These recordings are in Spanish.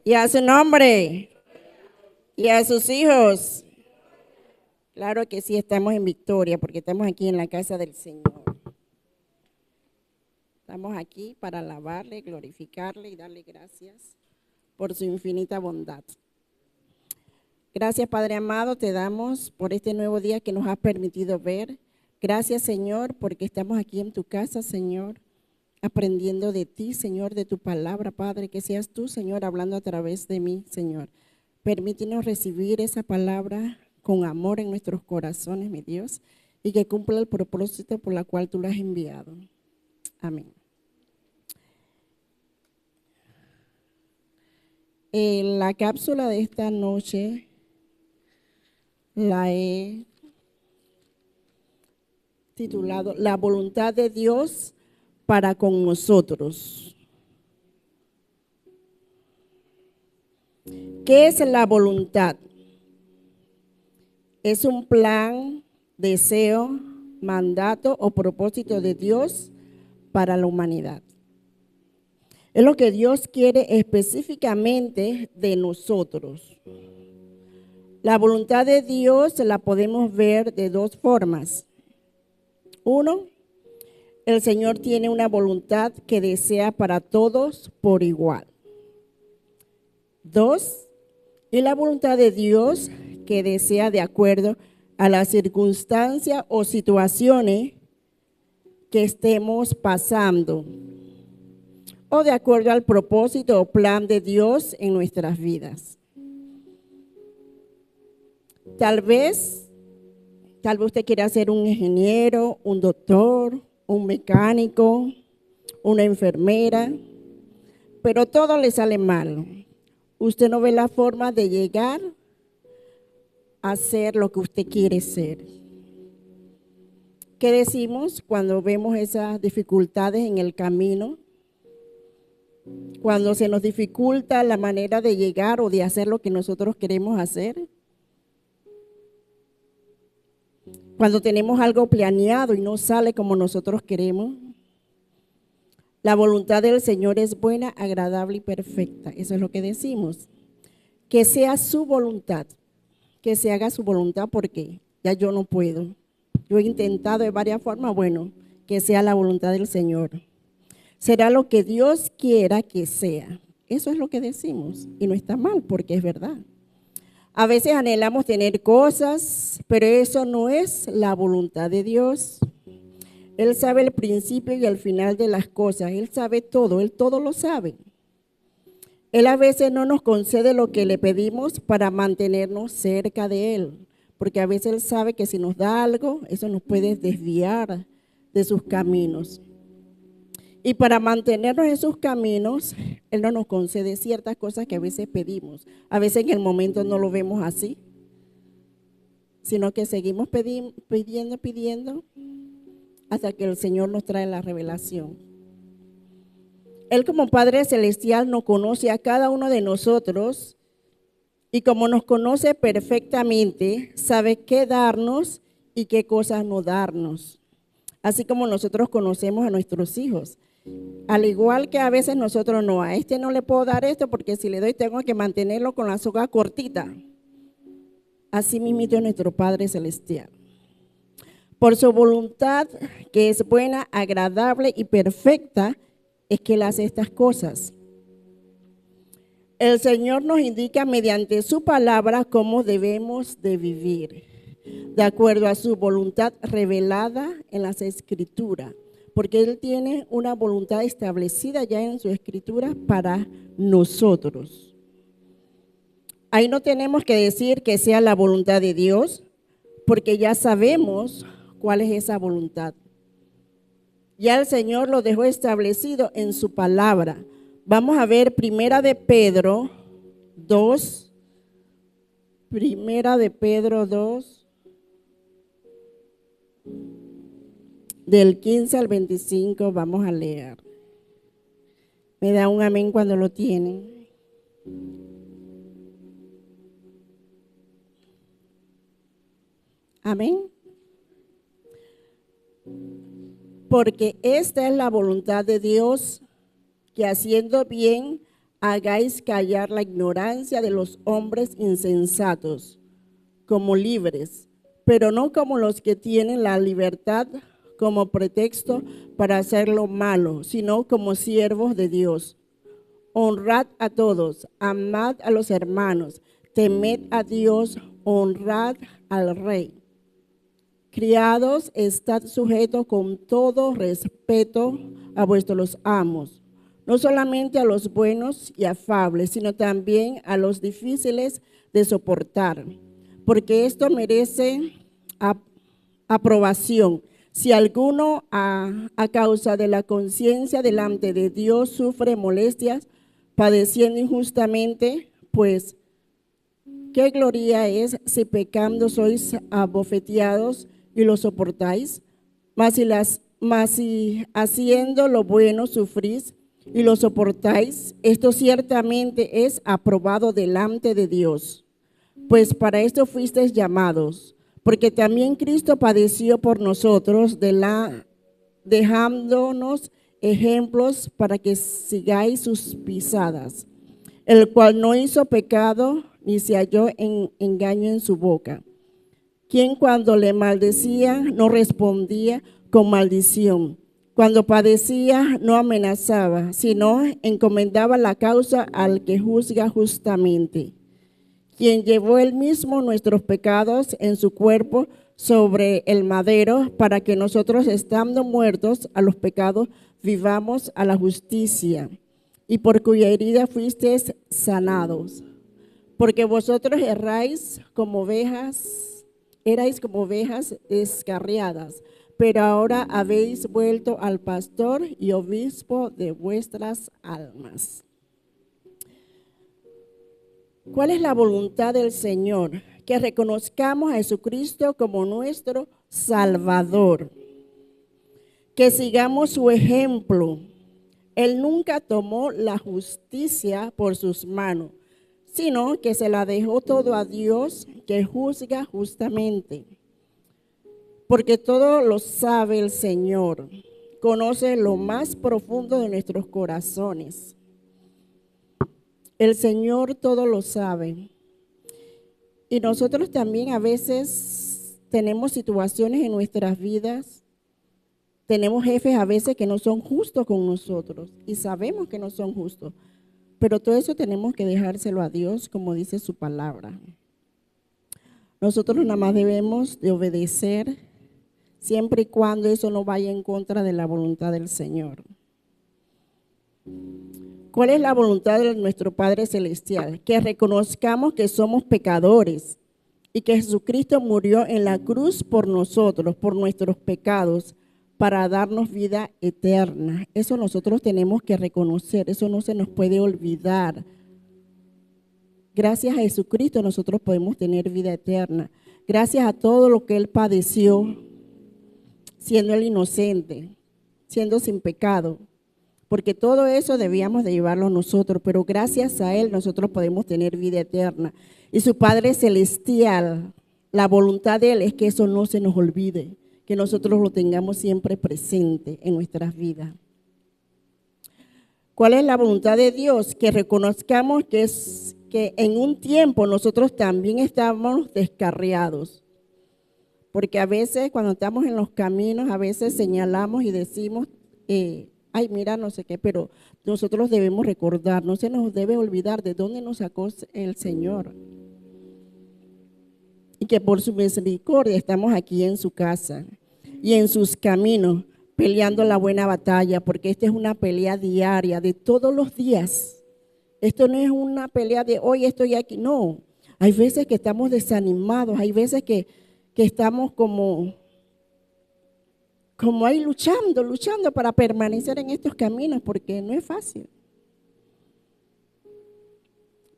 y a su nombre y a sus hijos. Claro que sí, estamos en victoria porque estamos aquí en la casa del Señor. Estamos aquí para alabarle, glorificarle y darle gracias por su infinita bondad. Gracias, Padre amado, te damos por este nuevo día que nos has permitido ver. Gracias, Señor, porque estamos aquí en tu casa, Señor, aprendiendo de ti, Señor, de tu palabra, Padre, que seas tú, Señor, hablando a través de mí, Señor. Permítenos recibir esa palabra con amor en nuestros corazones, mi Dios, y que cumpla el propósito por la cual tú lo has enviado. Amén. La cápsula de esta noche la he titulado La voluntad de Dios para con nosotros. ¿Qué es la voluntad? Es un plan, deseo, mandato o propósito de Dios para la humanidad. Es lo que Dios quiere específicamente de nosotros. La voluntad de Dios la podemos ver de dos formas. Uno, el Señor tiene una voluntad que desea para todos por igual. Dos, y la voluntad de Dios que desea de acuerdo a las circunstancias o situaciones que estemos pasando o de acuerdo al propósito o plan de Dios en nuestras vidas. Tal vez usted quiera ser un ingeniero, un doctor, un mecánico, una enfermera, pero todo le sale mal. Usted no ve la forma de llegar a ser lo que usted quiere ser. ¿Qué decimos cuando vemos esas dificultades en el camino? Cuando se nos dificulta la manera de llegar o de hacer lo que nosotros queremos hacer. Cuando tenemos algo planeado y no sale como nosotros queremos. La voluntad del Señor es buena, agradable y perfecta. Eso es lo que decimos. Que sea su voluntad. Que se haga su voluntad porque ya yo no puedo. Yo he intentado de varias formas, bueno, que sea la voluntad del Señor. Será lo que Dios quiera que sea. Eso es lo que decimos y no está mal porque es verdad. A veces anhelamos tener cosas, pero eso no es la voluntad de Dios. Él sabe el principio y el final de las cosas. Él sabe todo, Él todo lo sabe. Él a veces no nos concede lo que le pedimos para mantenernos cerca de Él, porque a veces Él sabe que si nos da algo, eso nos puede desviar de sus caminos. Y para mantenernos en sus caminos, Él no nos concede ciertas cosas que a veces pedimos. A veces en el momento no lo vemos así, sino que seguimos pidiendo, hasta que el Señor nos trae la revelación. Él como Padre Celestial nos conoce a cada uno de nosotros y como nos conoce perfectamente, sabe qué darnos y qué cosas no darnos. Así como nosotros conocemos a nuestros hijos. Al igual que a veces nosotros no, a este no le puedo dar esto porque si le doy tengo que mantenerlo con la soga cortita. Así mismo es nuestro Padre Celestial. Por su voluntad, que es buena, agradable y perfecta, es que Él hace estas cosas. El Señor nos indica mediante su palabra cómo debemos de vivir, de acuerdo a su voluntad revelada en las Escrituras, porque Él tiene una voluntad establecida ya en su Escritura para nosotros. Ahí no tenemos que decir que sea la voluntad de Dios, porque ya sabemos cuál es esa voluntad. Ya el Señor lo dejó establecido en su palabra. Vamos a ver Primera de Pedro 2. Primera de Pedro 2. Del 15 al 25 vamos a leer. Me da un amén cuando lo tienen. Amén. Porque esta es la voluntad de Dios, que haciendo bien hagáis callar la ignorancia de los hombres insensatos, como libres, pero no como los que tienen la libertad como pretexto para hacer lo malo, sino como siervos de Dios. Honrad a todos, amad a los hermanos, temed a Dios, honrad al Rey. Criados, estad sujetos con todo respeto a vuestros amos, no solamente a los buenos y afables, sino también a los difíciles de soportar, porque esto merece aprobación. Si alguno a causa de la conciencia delante de Dios sufre molestias, padeciendo injustamente, pues qué gloria es si pecando sois abofeteados y lo soportáis, mas si haciendo lo bueno sufrís y lo soportáis, esto ciertamente es aprobado delante de Dios. Pues para esto fuisteis llamados, porque también Cristo padeció por nosotros, dejándonos ejemplos para que sigáis sus pisadas, el cual no hizo pecado ni se halló en engaño en su boca, quien cuando le maldecía no respondía con maldición, cuando padecía no amenazaba, sino encomendaba la causa al que juzga justamente, quien llevó él mismo nuestros pecados en su cuerpo sobre el madero, para que nosotros, estando muertos a los pecados, vivamos a la justicia, y por cuya herida fuisteis sanados. Porque vosotros erais como ovejas descarriadas, pero ahora habéis vuelto al pastor y obispo de vuestras almas. ¿Cuál es la voluntad del Señor? Que reconozcamos a Jesucristo como nuestro Salvador, que sigamos su ejemplo. Él nunca tomó la justicia por sus manos, sino que se la dejó todo a Dios, que juzga justamente. Porque todo lo sabe el Señor, conoce lo más profundo de nuestros corazones. El Señor todo lo sabe. Y nosotros también a veces tenemos situaciones en nuestras vidas, tenemos jefes a veces que no son justos con nosotros y sabemos que no son justos, pero todo eso tenemos que dejárselo a Dios, como dice su palabra. Nosotros nada más debemos de obedecer siempre y cuando eso no vaya en contra de la voluntad del Señor. ¿Cuál es la voluntad de nuestro Padre Celestial? Que reconozcamos que somos pecadores y que Jesucristo murió en la cruz por nosotros, por nuestros pecados, para darnos vida eterna. Eso nosotros tenemos que reconocer, eso no se nos puede olvidar. Gracias a Jesucristo nosotros podemos tener vida eterna. Gracias a todo lo que Él padeció, siendo Él inocente, siendo sin pecado. Porque todo eso debíamos de llevarlo nosotros, pero gracias a Él nosotros podemos tener vida eterna. Y su Padre Celestial, la voluntad de Él es que eso no se nos olvide, que nosotros lo tengamos siempre presente en nuestras vidas. ¿Cuál es la voluntad de Dios? Que reconozcamos que en un tiempo nosotros también estábamos descarriados. Porque a veces cuando estamos en los caminos, a veces señalamos y decimos, ay, mira, no sé qué, pero nosotros debemos recordar, no se nos debe olvidar de dónde nos sacó el Señor. Y que por su misericordia estamos aquí en su casa y en sus caminos, peleando la buena batalla, porque esta es una pelea diaria de todos los días. Esto no es una pelea de hoy estoy aquí, no. Hay veces que estamos desanimados, hay veces que estamos como ahí luchando para permanecer en estos caminos, porque no es fácil.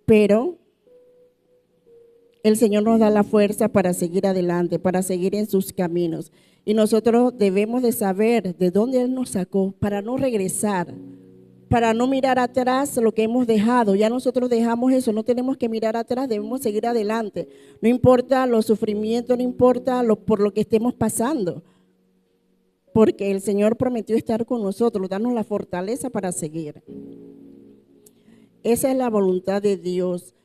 Pero el Señor nos da la fuerza para seguir adelante, para seguir en sus caminos. Y nosotros debemos de saber de dónde Él nos sacó para no regresar, para no mirar atrás lo que hemos dejado. Ya nosotros dejamos eso, no tenemos que mirar atrás, debemos seguir adelante. No importa los sufrimientos, no importa por lo que estemos pasando. Porque el Señor prometió estar con nosotros, darnos la fortaleza para seguir. Esa es la voluntad de Dios,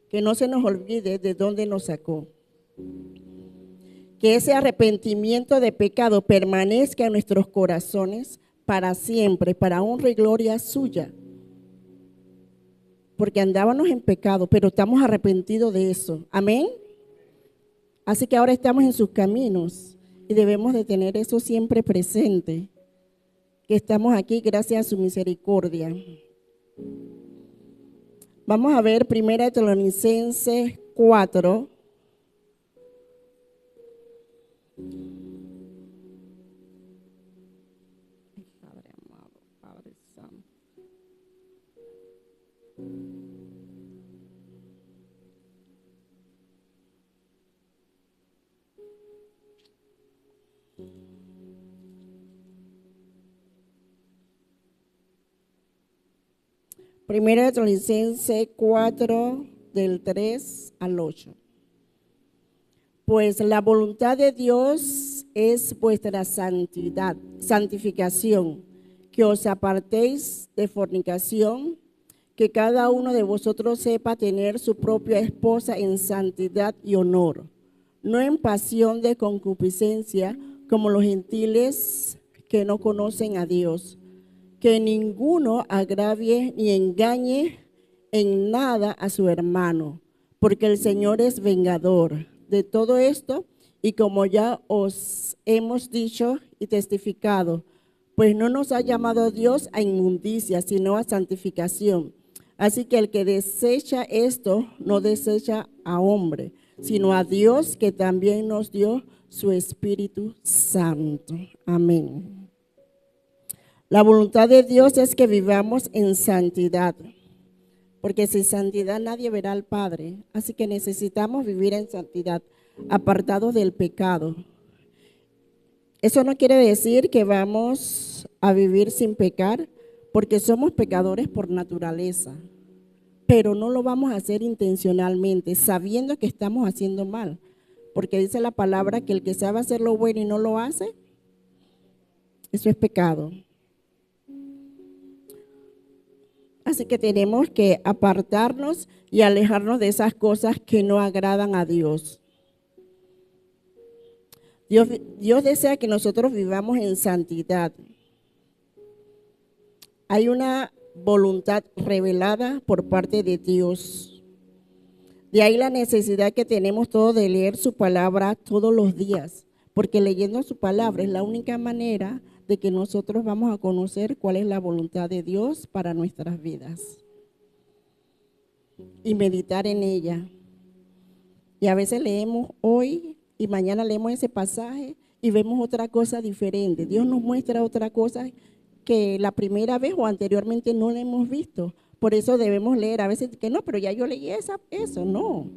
que no se nos olvide de dónde nos sacó. Que ese arrepentimiento de pecado permanezca en nuestros corazones para siempre, para honra y gloria suya. Porque andábamos en pecado, pero estamos arrepentidos de eso. Amén. Así que ahora estamos en sus caminos y debemos de tener eso siempre presente, que estamos aquí gracias a su misericordia. Vamos a ver 1 Tesalonicenses 4. Padre amado, Padre santo. Primera de Tesalonicenses 4, del 3 al 8. Pues la voluntad de Dios es vuestra santidad, santificación, que os apartéis de fornicación, que cada uno de vosotros sepa tener su propia esposa en santidad y honor, no en pasión de concupiscencia, como los gentiles que no conocen a Dios. Que ninguno agravie ni engañe en nada a su hermano, porque el Señor es vengador de todo esto, y como ya os hemos dicho y testificado, pues no nos ha llamado Dios a inmundicia, sino a santificación. Así que el que desecha esto, no desecha a hombre, sino a Dios, que también nos dio su Espíritu Santo. Amén. La voluntad de Dios es que vivamos en santidad, porque sin santidad nadie verá al Padre. Así que necesitamos vivir en santidad, apartados del pecado. Eso no quiere decir que vamos a vivir sin pecar, porque somos pecadores por naturaleza, pero no lo vamos a hacer intencionalmente, sabiendo que estamos haciendo mal, porque dice la palabra que el que sabe hacer lo bueno y no lo hace, eso es pecado. Así que tenemos que apartarnos y alejarnos de esas cosas que no agradan a Dios. Dios desea que nosotros vivamos en santidad. Hay una voluntad revelada por parte de Dios. De ahí la necesidad que tenemos todos de leer su palabra todos los días, porque leyendo su palabra es la única manera de que nosotros vamos a conocer cuál es la voluntad de Dios para nuestras vidas y meditar en ella. Y a veces leemos hoy y mañana leemos ese pasaje y vemos otra cosa diferente. Dios nos muestra otra cosa que la primera vez o anteriormente no la hemos visto. Por eso debemos leer. A veces que no, pero ya yo leí eso. No.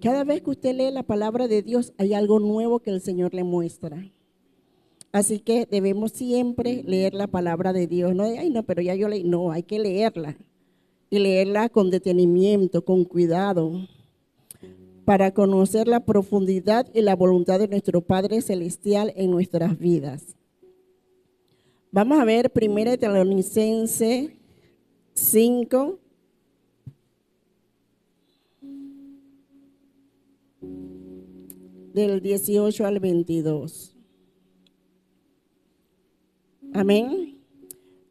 Cada vez que usted lee la palabra de Dios hay algo nuevo que el Señor le muestra. Así que debemos siempre leer la palabra de Dios. No, ay, no, pero ya yo leí. No, hay que leerla. Y leerla con detenimiento, con cuidado, para conocer la profundidad y la voluntad de nuestro Padre Celestial en nuestras vidas. Vamos a ver 1 Tesalonicenses 5. Del 18 al 22. Amén.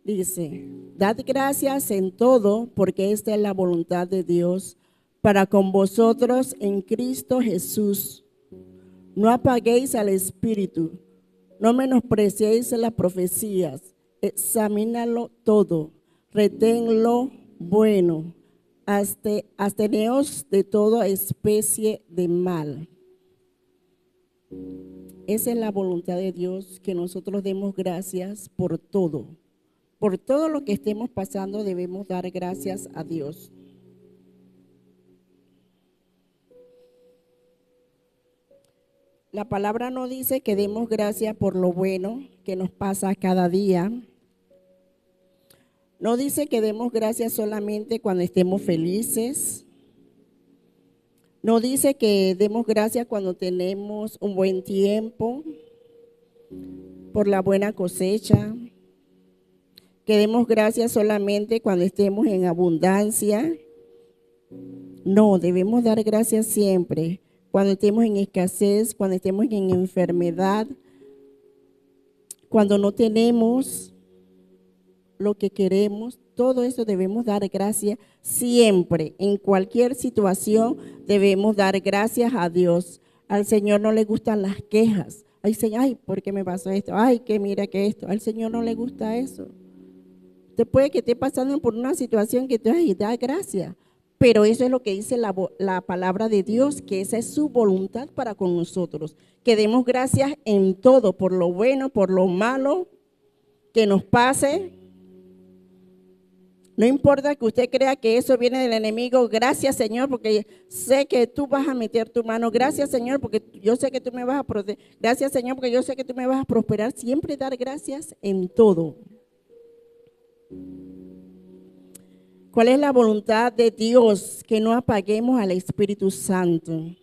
Dice, dad gracias en todo, porque esta es la voluntad de Dios para con vosotros en Cristo Jesús. No apaguéis al Espíritu, no menospreciéis las profecías, examínalo todo, reténlo bueno, absteneos de toda especie de mal. Esa es la voluntad de Dios, que nosotros demos gracias por todo. Por todo lo que estemos pasando debemos dar gracias a Dios. La palabra no dice que demos gracias por lo bueno que nos pasa cada día. No dice que demos gracias solamente cuando estemos felices. No dice que demos gracias cuando tenemos un buen tiempo, por la buena cosecha, Que demos gracias solamente cuando estemos en abundancia. No, debemos dar gracias siempre. Cuando estemos en escasez, cuando estemos en enfermedad, cuando no tenemos lo que queremos, todo eso debemos dar gracias siempre. En cualquier situación debemos dar gracias a Dios. Al Señor no le gustan las quejas. Ay, Señor, ay, ¿por qué me pasó esto? Ay, que mira que esto. Al Señor no le gusta eso. Te puede que esté pasando por una situación que te da gracias. Pero eso es lo que dice la palabra de Dios, que esa es su voluntad para con nosotros. Que demos gracias en todo, por lo bueno, por lo malo que nos pase. No importa que usted crea que eso viene del enemigo. Gracias, Señor, porque sé que tú vas a meter tu mano. Gracias, Señor, porque yo sé que tú me vas a proteger. Gracias, Señor, porque yo sé que tú me vas a prosperar. Siempre dar gracias en todo. ¿Cuál es la voluntad de Dios? Que no apaguemos al Espíritu Santo.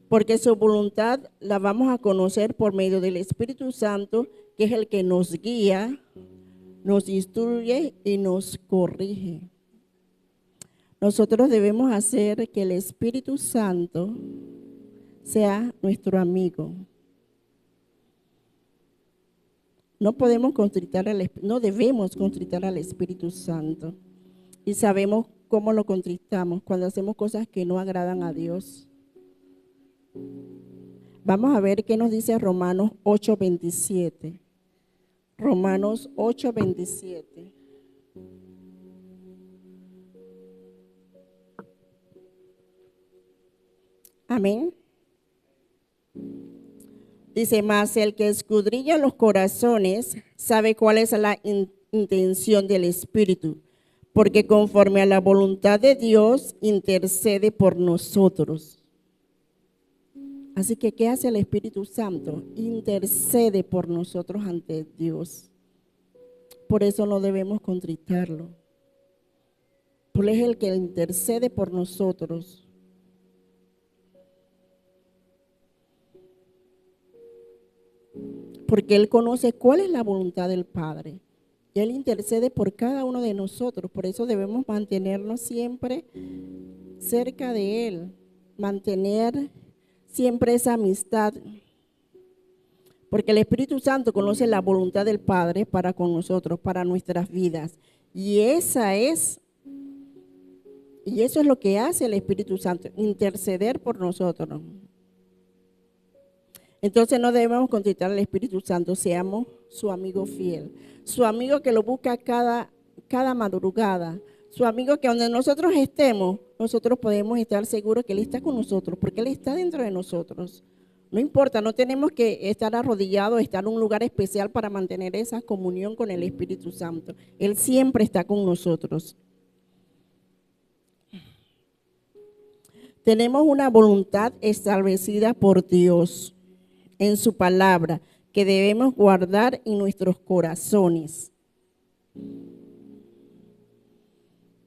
Porque su voluntad la vamos a conocer por medio del Espíritu Santo, que es el que nos guía, nos instruye y nos corrige. Nosotros debemos hacer que el Espíritu Santo sea nuestro amigo. No podemos no debemos contritar al Espíritu Santo. Y sabemos cómo lo contritamos, cuando hacemos cosas que no agradan a Dios. Vamos a ver qué nos dice Romanos 8:27. Romanos 8:27. Amén. Dice, mas el que escudriña los corazones sabe cuál es la intención del Espíritu, porque conforme a la voluntad de Dios intercede por nosotros. Así que, ¿qué hace el Espíritu Santo? Intercede por nosotros ante Dios. Por eso no debemos contritarlo. Porque es el que intercede por nosotros. Porque Él conoce cuál es la voluntad del Padre. Y Él intercede por cada uno de nosotros. Por eso debemos mantenernos siempre cerca de Él. Mantener siempre esa amistad. Porque el Espíritu Santo conoce la voluntad del Padre para con nosotros, para nuestras vidas. Y eso es lo que hace el Espíritu Santo, interceder por nosotros. Entonces no debemos contritar al Espíritu Santo, seamos su amigo fiel, su amigo que lo busca cada madrugada, su amigo que donde nosotros estemos, nosotros podemos estar seguros que Él está con nosotros, porque Él está dentro de nosotros. No importa, no tenemos que estar arrodillados, estar en un lugar especial para mantener esa comunión con el Espíritu Santo. Él siempre está con nosotros. Tenemos una voluntad establecida por Dios en su palabra, que debemos guardar en nuestros corazones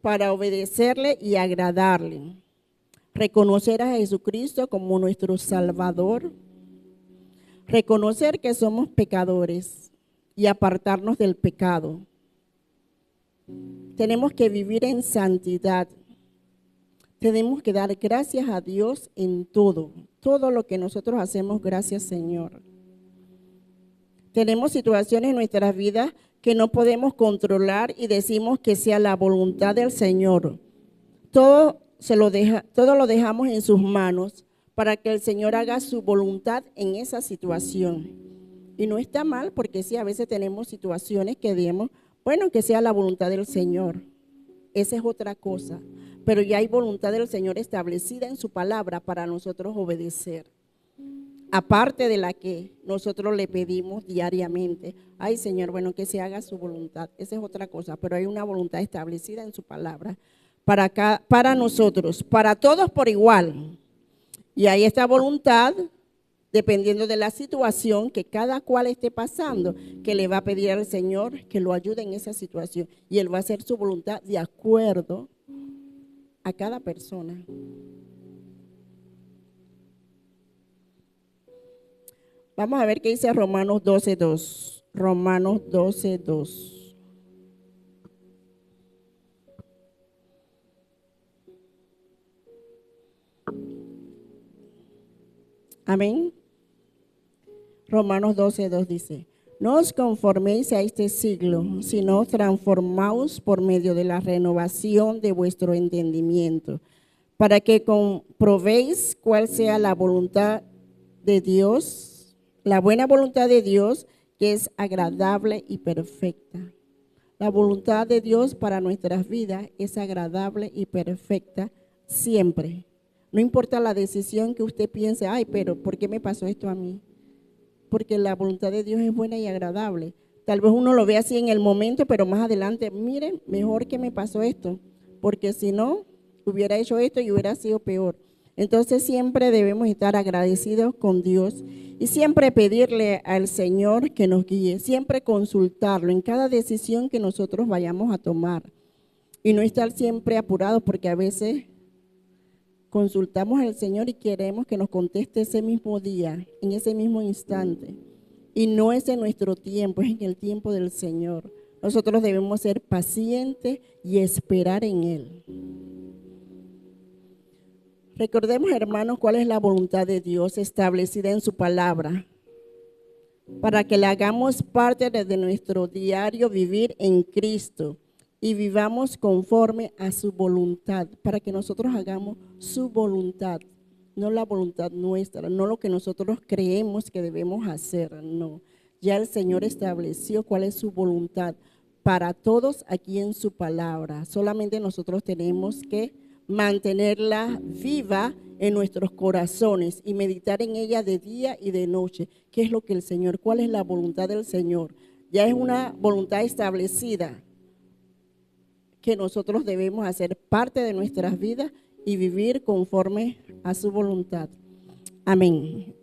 para obedecerle y agradarle. Reconocer a Jesucristo como nuestro Salvador, reconocer que somos pecadores y apartarnos del pecado. Tenemos que vivir en santidad. Tenemos que dar gracias a Dios en todo lo que nosotros hacemos, gracias Señor. Tenemos situaciones en nuestras vidas que no podemos controlar y decimos que sea la voluntad del Señor. Todo lo dejamos en sus manos para que el Señor haga su voluntad en esa situación. Y no está mal, porque sí, a veces tenemos situaciones que digamos, bueno, que sea la voluntad del Señor. Esa es otra cosa. Pero ya hay voluntad del Señor establecida en su palabra para nosotros obedecer. Aparte de la que nosotros le pedimos diariamente. Ay, Señor, bueno, que se haga su voluntad. Esa es otra cosa, pero hay una voluntad establecida en su palabra para nosotros, para todos por igual. Y hay esta voluntad, dependiendo de la situación que cada cual esté pasando, que le va a pedir al Señor que lo ayude en esa situación. Y Él va a hacer su voluntad de acuerdo a cada persona. Vamos a ver qué dice Romanos 12:2. Romanos 12:2. Amén. Romanos 12:2 dice, no os conforméis a este siglo, sino transformaos por medio de la renovación de vuestro entendimiento, para que comprobéis cuál sea la voluntad de Dios, la buena voluntad de Dios, que es agradable y perfecta. La voluntad de Dios para nuestras vidas es agradable y perfecta siempre. No importa la decisión que usted piense, ay, pero ¿por qué me pasó esto a mí? Porque la voluntad de Dios es buena y agradable. Tal vez uno lo ve así en el momento, pero más adelante, miren, mejor que me pasó esto, porque si no, hubiera hecho esto y hubiera sido peor. Entonces siempre debemos estar agradecidos con Dios y siempre pedirle al Señor que nos guíe, siempre consultarlo en cada decisión que nosotros vayamos a tomar y no estar siempre apurados porque a veces consultamos al Señor y queremos que nos conteste ese mismo día, en ese mismo instante. Y no es en nuestro tiempo, es en el tiempo del Señor. Nosotros debemos ser pacientes y esperar en Él. Recordemos, hermanos, cuál es la voluntad de Dios establecida en su palabra, para que la hagamos parte de nuestro diario vivir en Cristo y vivamos conforme a su voluntad, para que nosotros hagamos su voluntad, no la voluntad nuestra, no lo que nosotros creemos que debemos hacer, no. Ya el Señor estableció cuál es su voluntad para todos aquí en su palabra. Solamente nosotros tenemos que mantenerla viva en nuestros corazones y meditar en ella de día y de noche. ¿Qué es lo que el Señor, cuál es la voluntad del Señor? Ya es una voluntad establecida que nosotros debemos hacer parte de nuestras vidas y vivir conforme a su voluntad. Amén.